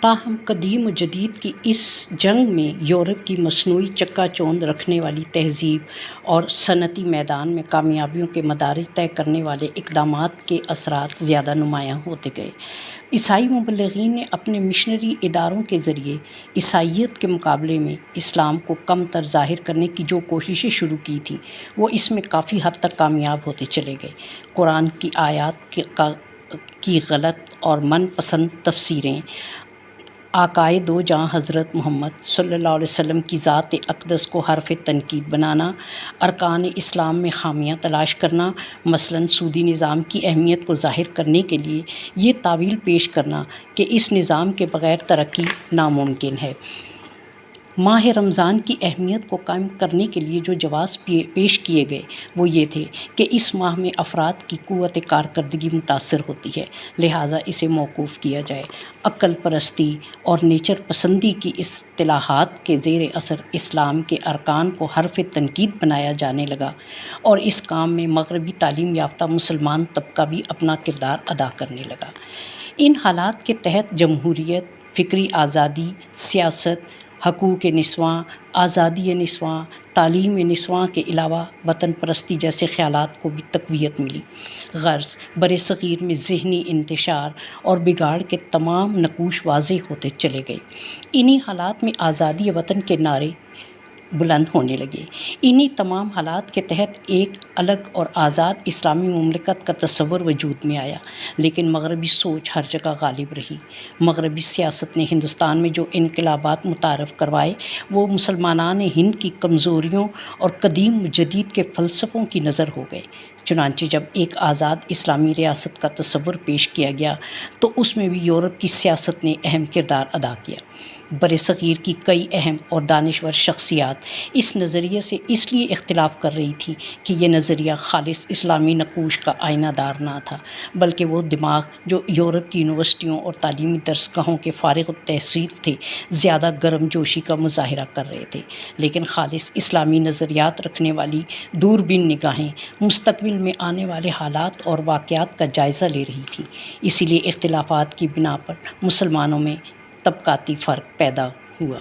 تاہم قدیم و جدید کی اس جنگ میں یورپ کی مصنوعی چکا چوند رکھنے والی تہذیب اور صنعتی میدان میں کامیابیوں کے مدارج طے کرنے والے اقدامات کے اثرات زیادہ نمایاں ہوتے گئے۔ عیسائی مبلغین نے اپنے مشنری اداروں کے ذریعے عیسائیت کے مقابلے میں اسلام کو کم تر ظاہر کرنے کی جو کوششیں شروع کی تھیں وہ اس میں کافی حد تک کامیاب ہوتے چلے گئے۔ قرآن کی آیات کی غلط اور من پسند تفسیریں، آقائے دو جہاں حضرت محمد صلی اللہ علیہ وسلم کی ذات اقدس کو حرف تنقید بنانا، ارکان اسلام میں خامیاں تلاش کرنا، مثلاً سودی نظام کی اہمیت کو ظاہر کرنے کے لیے یہ تاویل پیش کرنا کہ اس نظام کے بغیر ترقی ناممکن ہے۔ ماہ رمضان کی اہمیت کو قائم کرنے کے لیے جو جواز پیش کیے گئے وہ یہ تھے کہ اس ماہ میں افراد کی قوت کارکردگی متاثر ہوتی ہے، لہٰذا اسے موقوف کیا جائے۔ عقل پرستی اور نیچر پسندی کی اصطلاحات کے زیر اثر اسلام کے ارکان کو حرف تنقید بنایا جانے لگا اور اس کام میں مغربی تعلیم یافتہ مسلمان طبقہ بھی اپنا کردار ادا کرنے لگا۔ ان حالات کے تحت جمہوریت، فکری آزادی، سیاست، حقوق نسواں، آزادی نسواں، تعلیم نسواں کے علاوہ وطن پرستی جیسے خیالات کو بھی تقویت ملی۔ غرض برصغیر میں ذہنی انتشار اور بگاڑ کے تمام نقوش واضح ہوتے چلے گئے۔ انہی حالات میں آزادی وطن کے نعرے بلند ہونے لگے۔ انہی تمام حالات کے تحت ایک الگ اور آزاد اسلامی مملکت کا تصور وجود میں آیا، لیکن مغربی سوچ ہر جگہ غالب رہی۔ مغربی سیاست نے ہندوستان میں جو انقلابات متعارف کروائے وہ مسلمانان ہند کی کمزوریوں اور قدیم و جدید کے فلسفوں کی نظر ہو گئے۔ چنانچہ جب ایک آزاد اسلامی ریاست کا تصور پیش کیا گیا تو اس میں بھی یورپ کی سیاست نے اہم کردار ادا کیا۔ برصغیر کی کئی اہم اور دانشور شخصیات اس نظریے سے اس لیے اختلاف کر رہی تھیں کہ یہ نظریہ خالص اسلامی نقوش کا آئینہ دار نہ تھا، بلکہ وہ دماغ جو یورپ کی یونیورسٹیوں اور تعلیمی درس گاہوں کے فارغ التحصیل تھے زیادہ گرم جوشی کا مظاہرہ کر رہے تھے، لیکن خالص اسلامی نظریات رکھنے والی دوربین نگاہیں مستقبل میں آنے والے حالات اور واقعات کا جائزہ لے رہی تھیں۔ اسی لیے اختلافات کی بنا پر مسلمانوں میں طبقاتی فرق پیدا ہوا۔